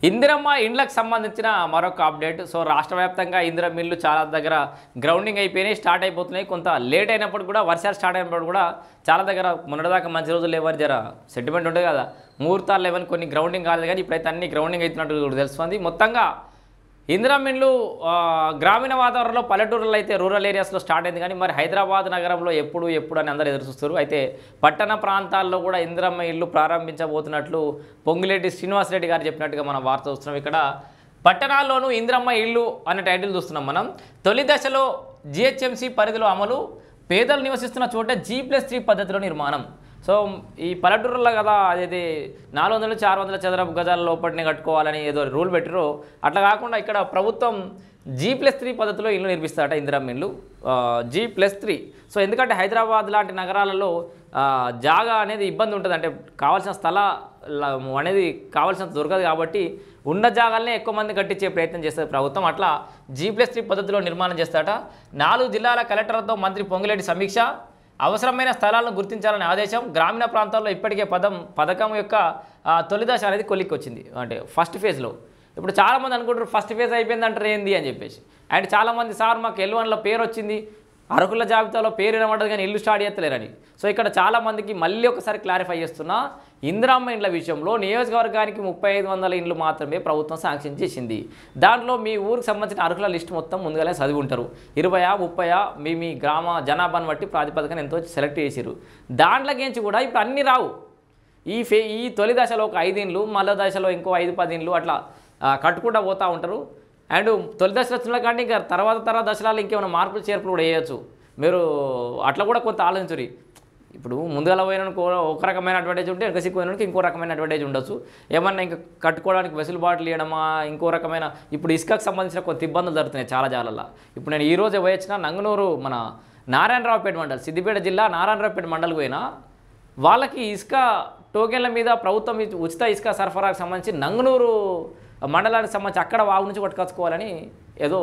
ఇందిరమ్మ ఇండ్లకు సంబంధించిన మరొక అప్డేట్. సో రాష్ట్ర వ్యాప్తంగా ఇందిరమ్మ ఇల్లు చాలా దగ్గర గ్రౌండింగ్ అయిపోయినాయి, స్టార్ట్ అయిపోతున్నాయి. కొంత లేట్ అయినప్పుడు కూడా, వర్షాలు స్టార్ట్ అయినప్పుడు కూడా చాలా దగ్గర మొన్నటిదాకా మంచి రోజులు లేవని జర సెంటిమెంట్ ఉంటుంది కదా, ముహూర్తాలు లేవని కొన్ని గ్రౌండింగ్ కాలేదు. కానీ ఇప్పుడైతే అన్ని గ్రౌండింగ్ అవుతున్నట్టు తెలుస్తుంది. మొత్తంగా ఇందిరమ్మ ఇల్లు గ్రామీణ వాతావరణంలో, పల్లెటూరులో అయితే రూరల్ ఏరియాస్లో స్టార్ట్ అయింది. కానీ మరి హైదరాబాద్ నగరంలో ఎప్పుడు అని అందరూ ఎదురు చూస్తారు. అయితే పట్టణ ప్రాంతాల్లో కూడా ఇందిరమ్మ ఇల్లు ప్రారంభించబోతున్నట్లు పొంగులేటి శ్రీనివాసరెడ్డి గారు చెప్పినట్టుగా మనం వార్త చూస్తున్నాం. ఇక్కడ పట్టణాల్లోనూ ఇందిరమ్మ ఇల్లు అనే టైటిల్ చూస్తున్నాం మనం. తొలి దశలో జిహెచ్ఎంసీ పరిధిలో అమలు, పేదలు నివసిస్తున్న చోట G+3 పద్ధతిలో నిర్మాణం. సో ఈ పల్లెటూరులో కదా అదేది 400 నుంచి 600 చదరపు గజాల లోపటిని కట్టుకోవాలని ఏదో రూల్ పెట్టారో అట్లా కాకుండా ఇక్కడ ప్రభుత్వం G+3 పద్ధతిలో ఇల్లు నిర్మిస్తారట ఇందిరమ్మ ఇల్లు. G+3. సో ఎందుకంటే హైదరాబాద్ లాంటి నగరాలలో జాగా అనేది ఇబ్బంది ఉంటుంది, అంటే కావాల్సిన స్థలం అనేది కావాల్సినంత దొరకదు. కాబట్టి ఉన్న జాగాలనే ఎక్కువ మంది కట్టించే ప్రయత్నం చేస్తుంది ప్రభుత్వం. అట్లా G+3 పద్ధతిలో నిర్మాణం చేస్తారట. 4 జిల్లాల కలెక్టర్లతో మంత్రి పొంగులేటి సమీక్ష, అవసరమైన స్థలాలను గుర్తించాలనే ఆదేశం. గ్రామీణ ప్రాంతాల్లో ఇప్పటికే పథకం యొక్క తొలి దశ అనేది కొలిక్కొచ్చింది, అంటే ఫస్ట్ ఫేజ్లో. ఇప్పుడు చాలామంది అనుకుంటారు ఫస్ట్ ఫేజ్ అయిపోయింది అంటారు ఏంది అని చెప్పేసి. అండ్ చాలామంది సార్ మాకు L1లో పేరు వచ్చింది, అర్హుల జాబితాలో పేరు వినబడ్డది కానీ ఇల్లు స్టార్ట్ చేస్తలేరని. సో ఇక్కడ చాలామందికి మళ్ళీ ఒకసారి క్లారిఫై చేస్తున్నా, ఇందిరమ్మ ఇండ్ల విషయంలో నియోజకవర్గానికి 3500 ఇండ్లు మాత్రమే ప్రభుత్వం శాంక్షన్ చేసింది. దాంట్లో మీ ఊరికి సంబంధించిన అర్హుల లిస్ట్ మొత్తం ముందుగానే చదివి ఉంటారు. 20 30 మీ గ్రామ జనాభాను బట్టి ప్రాతిపదికన ఎంతో సెలెక్ట్ చేసిరు. దాంట్లోకించి కూడా ఇప్పుడు అన్నీ రావు. ఈ తొలి దశలో ఒక 5 ఇండ్లు, మళ్ళీ దశలో ఇంకో 5-10 ఇండ్లు అట్లా కట్టుకుంటూ పోతూ ఉంటారు. అండ్ తొలి దశలో వచ్చిన కానీ ఇంకా తర్వాత దశలలో ఇంకేమైనా మార్పులు చేర్పులు కూడా వేయచ్చు. మీరు అట్లా కూడా కొంత ఆలోచించురి. ఇప్పుడు ముందుగా పోయినకు ఒక రకమైన అడ్వాంటేజ్ ఉంటే వెనక సిక్కుపోయినకి ఇంకో రకమైన అడ్వాంటేజ్ ఉండొచ్చు. ఏమన్నా ఇంకా కట్టుకోవడానికి వెసులుబాట్లు ఇవ్వడమా, ఇంకో రకమైన ఇప్పుడు ఇసుకకు సంబంధించిన కొంత ఇబ్బందులు జరుగుతున్నాయి చాలా జాలల్లో. ఇప్పుడు నేను ఈరోజే పోయొచ్చిన నంగనూరు మన నారాయణరావుపేట మండల్, సిద్దిపేట జిల్లా నారాయణరావుపేట మండలికి పోయినా వాళ్ళకి ఇసుక టోకెన్ల మీద ప్రభుత్వం ఉచిత ఇసుక సరఫరాకు సంబంధించి నంగనూరు మండలానికి సంబంధించి అక్కడ వాగు నుంచి కొట్టుకొచ్చుకోవాలని ఏదో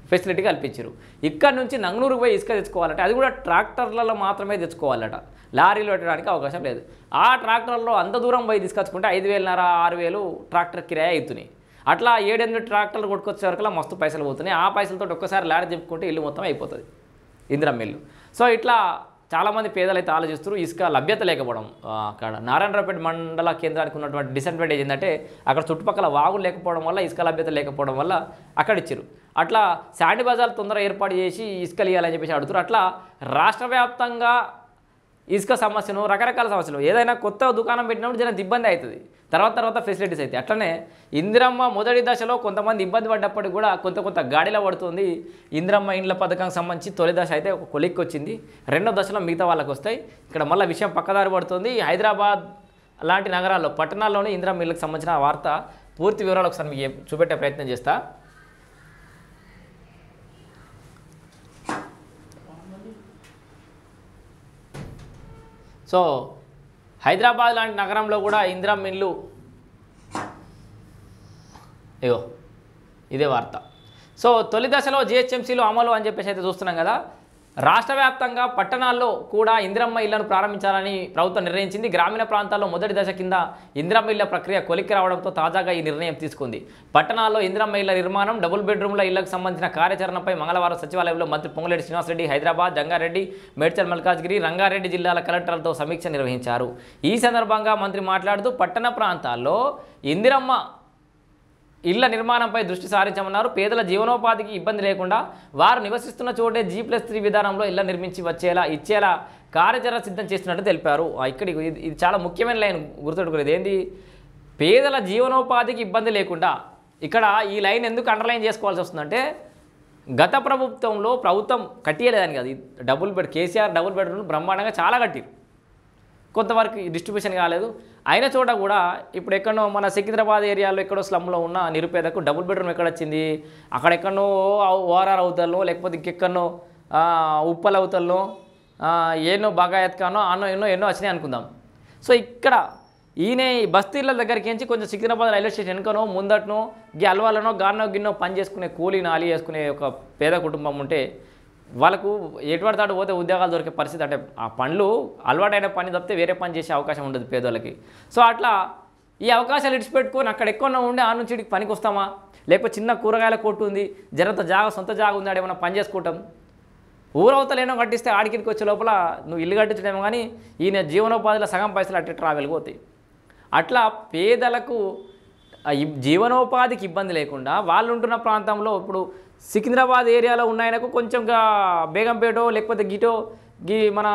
ఫెసిలిటీ కల్పించారు. ఇక్కడ నుంచి నంగనూరుకు పోయి ఇసుక తెచ్చుకోవాలంటే అది కూడా ట్రాక్టర్లలో మాత్రమే తెచ్చుకోవాలట, లారీలు పెట్టడానికి అవకాశం లేదు. ఆ ట్రాక్టర్లో అంత దూరం పోయి తీసుకొచ్చుకుంటే 5,500-6,000 ట్రాక్టర్ కిరాయి అవుతున్నాయి. అట్లా 7-8 ట్రాక్టర్లు కొట్టుకొచ్చే వరకు మస్తు పైసలు పోతున్నాయి. ఆ పైసలతో ఒక్కసారి లారీ చెప్పుకుంటే ఇల్లు మొత్తం అయిపోతుంది ఇందిరమ్మ ఇల్లు. సో ఇట్లా చాలామంది పేదలు అయితే ఆలోచిస్తారు. ఇసుక లభ్యత లేకపోవడం, అక్కడ నారాయణరావుపేట మండల కేంద్రానికి ఉన్నటువంటి డిసడ్వాంటేజ్ ఏంటంటే అక్కడ చుట్టుపక్కల వాగులు లేకపోవడం వల్ల, ఇసుక లభ్యత లేకపోవడం వల్ల అక్కడ ఇచ్చారు. అట్లా శాండ్ బజార్ తొందరగా ఏర్పాటు చేసి ఇసుకలు ఇవ్వాలని చెప్పేసి అడుగుతారు. అట్లా రాష్ట్ర వ్యాప్తంగా ఇసుక సమస్యను, రకరకాల సమస్యలు, ఏదైనా కొత్త దుకాణం పెట్టినప్పుడు జర ఇబ్బంది అవుతుంది, తర్వాత ఫెసిలిటీస్ అవుతాయి. అట్లనే ఇందిరమ్మ మొదటి దశలో కొంతమంది ఇబ్బంది పడ్డప్పటికి కూడా కొంత గాడిలో పడుతుంది. ఇందిరమ్మ ఇండ్ల పథకానికి సంబంధించి తొలి దశ అయితే ఒక కొలిక్కి వచ్చింది, రెండో దశలో మిగతా వాళ్ళకి వస్తాయి. ఇక్కడ మళ్ళీ విషయం పక్కదారి పడుతుంది. హైదరాబాద్ లాంటి నగరాల్లో, పట్టణాల్లోనే ఇందిరమ్మ ఇళ్ళకి సంబంధించిన వార్త పూర్తి వివరాలు ఒకసారి మీకు చూపెట్టే ప్రయత్నం చేస్తా. సో హైదరాబాద్ లాంటి నగరంలో కూడా ఇందిరమ్మ ఇల్లు, ఇదే వార్త. సో తొలి దశలో జిహెచ్ఎంసీలో అమలు అని చెప్పేసి అయితే చూస్తున్నాం కదా. రాష్ట్ర వ్యాప్తంగా పట్టణాల్లో కూడా ఇందిరమ్మ ఇళ్లను ప్రారంభించాలని ప్రభుత్వం నిర్ణయించింది. గ్రామీణ ప్రాంతాల్లో మొదటి దశ కింద ఇందిరమ్మ ఇళ్ల ప్రక్రియ కొలిక్కి రావడంతో తాజాగా ఈ నిర్ణయం తీసుకుంది. పట్టణాల్లో ఇందిరమ్మ ఇళ్ల నిర్మాణం, డబుల్ బెడ్రూమ్ల ఇళ్లకు సంబంధించిన కార్యాచరణపై మంగళవారం సచివాలయంలో మంత్రి పొంగులేటి శ్రీనివాసరెడ్డి హైదరాబాద్, జంగారెడ్డి, మేడ్చల్ మల్కాజ్గిరి, రంగారెడ్డి జిల్లాల కలెక్టర్లతో సమీక్ష నిర్వహించారు. ఈ సందర్భంగా మంత్రి మాట్లాడుతూ పట్టణ ప్రాంతాల్లో ఇందిరమ్మ ఇళ్ల నిర్మాణంపై దృష్టి సారించామన్నారు. పేదల జీవనోపాధికి ఇబ్బంది లేకుండా వారు నివసిస్తున్న చోటే G+3 విధానంలో ఇళ్ల నిర్మించి ఇచ్చేలా కార్యాచరణ సిద్ధం చేస్తున్నట్టు తెలిపారు. ఇక్కడికి ఇది చాలా ముఖ్యమైన లైన్ గుర్తుపెట్టుకునేది ఏంది, పేదల జీవనోపాధికి ఇబ్బంది లేకుండా. ఇక్కడ ఈ లైన్ ఎందుకు అండర్లైన్ చేసుకోవాల్సి వస్తుందంటే గత ప్రభుత్వంలో ప్రభుత్వం కట్టియలేదని కాదు, కేసీఆర్ డబుల్ బెడ్రూమ్ బ్రహ్మాండంగా చాలా కట్టిరు, కొంతవరకు డిస్ట్రిబ్యూషన్ కాలేదు. అయిన చోట కూడా ఇప్పుడు ఎక్కడో మన సికింద్రాబాద్ ఏరియాలో ఎక్కడో స్లమ్లో ఉన్న నిరుపేదకు డబుల్ బెడ్రూమ్ ఎక్కడ వచ్చింది, అక్కడెక్కడో ఓఆర్ఆర్ అవుతల్లో, లేకపోతే ఇంకెక్కడో ఉప్పల్ అవుతల్లో, ఎన్నో బాగాయత్ కానో ఎన్నో వచ్చినాయి అనుకుందాం. సో ఇక్కడ ఈయన బస్తీల దగ్గరికి నుంచి కొంచెం సికింద్రాబాద్ రైల్వే స్టేషన్ వెనుకనో ముందటనో అల్వాలనో గిన్నో పని చేసుకునే కూలీ నాలి చేసుకునే ఒక పేద కుటుంబం ఉంటే వాళ్ళకు ఎటువంటి తాడు పోతే ఉద్యోగాలు దొరికే పరిస్థితి, అంటే ఆ పనులు అలవాటైన పని తప్పితే వేరే పని చేసే అవకాశం ఉండదు పేదోళ్ళకి. సో అట్లా ఈ అవకాశాలు ఇడిచిపెట్టుకొని అక్కడ ఎక్కువ ఉండి ఆ నుంచి ఇడికి పనికి వస్తామా, లేకపోతే చిన్న కూరగాయల కొట్టు ఉంది, జరంత జాగా సొంత జాగా ఉంది, ఆడేమన్నా పని చేసుకుంటాం. ఊరవతలేనో కట్టిస్తే ఆడికిడికి వచ్చే లోపల నువ్వు ఇల్లు కట్టించడేమో కానీ ఈయన జీవనోపాధిలో సగం పైసలు అట్టే ట్రావెల్కి పోతాయి. అట్లా పేదలకు జీవనోపాధికి ఇబ్బంది లేకుండా వాళ్ళు ఉంటున్న ప్రాంతంలో ఇప్పుడు సికింద్రాబాద్ ఏరియాలో ఉన్నాయనకు కొంచెంగా బేగంపేటో లేకపోతే గిటో మన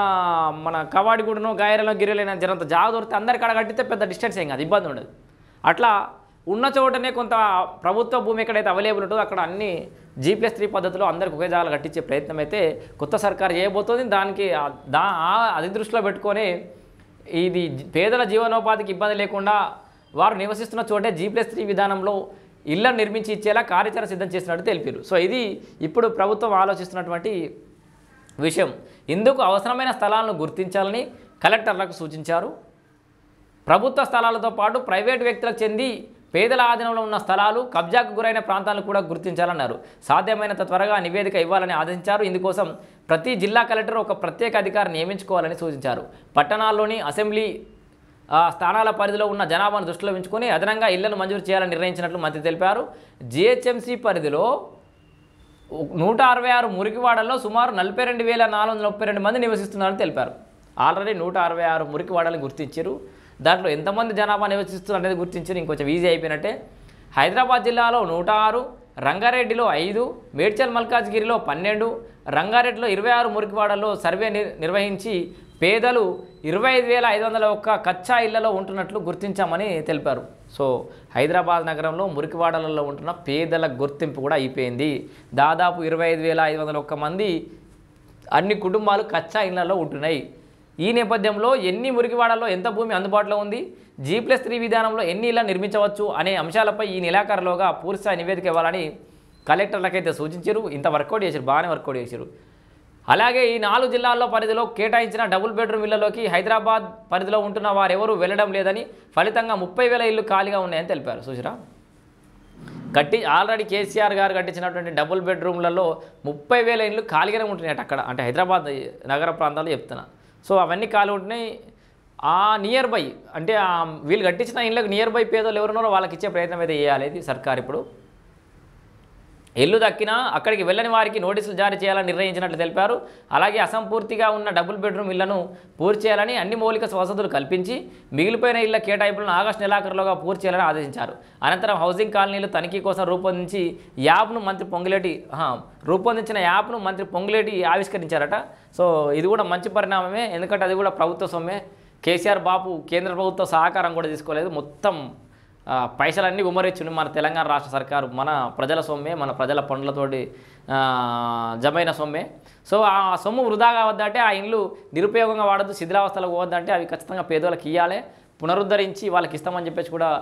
మన కవాడిగూడనో గాయరలో గిరిలైన జరంత జాగ దొరికితే అందరికీ కట్టితే పెద్ద డిస్టెన్స్ ఏం కాదు, ఇబ్బంది ఉండదు. అట్లా ఉన్న చోటనే కొంత ప్రభుత్వ భూమి ఎక్కడైతే అవైలబుల్ ఉంటుందో అక్కడ అన్ని G+3 పద్ధతిలో అందరికి ఒకే జాగాలు కట్టించే ప్రయత్నం అయితే కొత్త సర్కారు చేయబోతోంది. దానికి అది దృష్టిలో పెట్టుకొని ఇది పేదల జీవనోపాధికి ఇబ్బంది లేకుండా వారు నివసిస్తున్న చోటే G+3 విధానంలో ఇళ్లను నిర్మించి ఇచ్చేలా కార్యాచరణ సిద్ధం చేసినట్టు తెలిపారు. సో ఇది ఇప్పుడు ప్రభుత్వం ఆలోచిస్తున్నటువంటి విషయం. ఇందుకు అవసరమైన స్థలాలను గుర్తించాలని కలెక్టర్లకు సూచించారు. ప్రభుత్వ స్థలాలతో పాటు ప్రైవేటు వ్యక్తులకు చెంది పేదల ఆధీనంలో ఉన్న స్థలాలు, కబ్జాకు గురైన ప్రాంతాలను కూడా గుర్తించాలన్నారు. సాధ్యమైనంత త్వరగా నివేదిక ఇవ్వాలని ఆదేశించారు. ఇందుకోసం ప్రతి జిల్లా కలెక్టర్ ఒక ప్రత్యేక అధికారిని నియమించుకోవాలని సూచించారు. పట్టణాల్లోని అసెంబ్లీ స్థానాల పరిధిలో ఉన్న జనాభాను దృష్టిలో ఉంచుకొని అదనంగా ఇళ్లను మంజూరు చేయాలని నిర్ణయించినట్లు మంత్రి తెలిపారు. GHMC పరిధిలో 166 మురికివాడల్లో సుమారు 42,432 మంది నివసిస్తున్నారని తెలిపారు. ఆల్రెడీ 166 మురికివాడలను గుర్తించారు. దాంట్లో ఎంతమంది జనాభా నివసిస్తున్నారు అనేది గుర్తించారు. ఇంకొంచెం ఈజీ అయిపోయినట్టే. హైదరాబాద్ జిల్లాలో 106, రంగారెడ్డిలో 5, మేడ్చల్ మల్కాజ్గిరిలో 12, రంగారెడ్డిలో 26 మురికివాడల్లో సర్వే నిర్వహించి పేదలు 25,501 కచ్చా ఇళ్లలో ఉంటున్నట్లు గుర్తించామని తెలిపారు. సో హైదరాబాద్ నగరంలో మురికివాడలలో ఉంటున్న పేదల గుర్తింపు కూడా అయిపోయింది. దాదాపు 25,501 మంది అన్ని కుటుంబాలు కచ్చా ఇళ్లలో ఉంటున్నాయి. ఈ నేపథ్యంలో ఎన్ని మురికివాడల్లో ఎంత భూమి అందుబాటులో ఉంది, G+3 విధానంలో ఎన్ని ఇళ్లను నిర్మించవచ్చు అనే అంశాలపై ఈ నెలాఖరులోగా పూర్తిస్థాయి నివేదిక ఇవ్వాలని కలెక్టర్లకైతే సూచించారు. ఇంత వర్కౌట్ చేశారు, బాగానే వర్కౌట్ చేశారు. అలాగే ఈ 4 జిల్లాల్లో పరిధిలో కేటాయించిన డబుల్ బెడ్రూమ్ ఇళ్లలోకి హైదరాబాద్ పరిధిలో ఉంటున్న వారెవరూ వెళ్ళడం లేదని, ఫలితంగా 30,000 ఇళ్లు ఖాళీగా ఉన్నాయని తెలిపారు. చూసిరా, ఆల్రెడీ కేసీఆర్ గారు కట్టించినటువంటి డబుల్ బెడ్రూమ్లలో 30,000 ఇళ్ళు ఖాళీగానే ఉంటున్నాయి అక్కడ, అంటే హైదరాబాద్ నగర ప్రాంతాల్లో చెప్తున్నా. సో అవన్నీ ఖాళీ ఉంటున్నాయి. ఆ నియర్ బై అంటే వీళ్ళు కట్టించిన ఇళ్ళకి నియర్ బై పేదలు ఎవరున్నారో వాళ్ళకి ఇచ్చే ప్రయత్నం అయితే చేయాలి సర్కార్. ఇప్పుడు ఇల్లు దక్కినా అక్కడికి వెళ్ళని వారికి నోటీసులు జారీ చేయాలని నిర్ణయించినట్లు తెలిపారు. అలాగే అసంపూర్తిగా ఉన్న డబుల్ బెడ్రూమ్ ఇళ్లను పూర్తి చేయాలని, అన్ని మౌలిక వసతులు కల్పించి మిగిలిపోయిన ఇళ్ల కేటాయింపులను ఆగస్టు నెలాఖరులోగా పూర్తి చేయాలని ఆదేశించారు. అనంతరం హౌసింగ్ కాలనీలు తనిఖీ కోసం రూపొందించిన యాప్ను మంత్రి పొంగులేటి ఆవిష్కరించారట. సో ఇది కూడా మంచి పరిణామమే, ఎందుకంటే అది కూడా ప్రభుత్వ సొమ్మే. కేసీఆర్ బాబు కేంద్ర ప్రభుత్వ సహకారం కూడా తీసుకోలేదు, మొత్తం పైసలన్నీ ఉమ్మరించింది మన తెలంగాణ రాష్ట్ర సర్కారు. మన ప్రజల సొమ్మే, మన ప్రజల పనులతోటి జమైన సొమ్మే. సో ఆ సొమ్ము వృధా కావద్దంటే, ఆ ఇండ్లు నిరుపయోగంగా వాడద్దు, శిథిలావస్థలకు పోవద్దంటే అవి ఖచ్చితంగా పేదోళ్ళకి ఇవ్వాలి, పునరుద్ధరించి వాళ్ళకి ఇస్తామని చెప్పేసి కూడా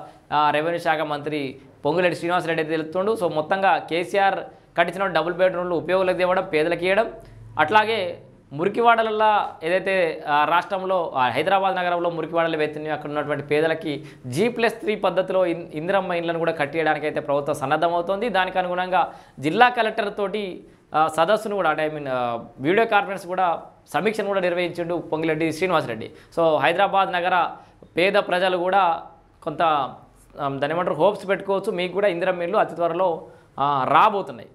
రెవెన్యూ శాఖ మంత్రి పొంగులేటి శ్రీనివాసరెడ్డి అయితే తెలుస్తుండు. సో మొత్తంగా కేసీఆర్ కట్టించిన డబుల్ బెడ్రూమ్లు ఉపయోగులకు తేవడం, పేదలకు ఇవ్వడం, అట్లాగే మురికివాడలలో ఏదైతే రాష్ట్రంలో హైదరాబాద్ నగరంలో మురికివాడలు వెత్తినాయో అక్కడ ఉన్నటువంటి పేదలకి G+3 పద్ధతిలో ఇందిరమ్మ ఇళ్లను కూడా కట్టేయడానికి అయితే ప్రభుత్వం సన్నద్ధమవుతోంది. దానికి అనుగుణంగా జిల్లా కలెక్టర్ తోటి సదస్సును కూడా, అంటే వీడియో కాన్ఫరెన్స్ కూడా, సమీక్షను కూడా నిర్వహించిండు పొంగిరెడ్డి శ్రీనివాసరెడ్డి. సో హైదరాబాద్ నగర పేద ప్రజలు కూడా కొంత దాని ఏమంటారు హోప్స్ పెట్టుకోవచ్చు, మీకు కూడా ఇందిరమ్మ ఇళ్ళు అతి త్వరలో రాబోతున్నాయి.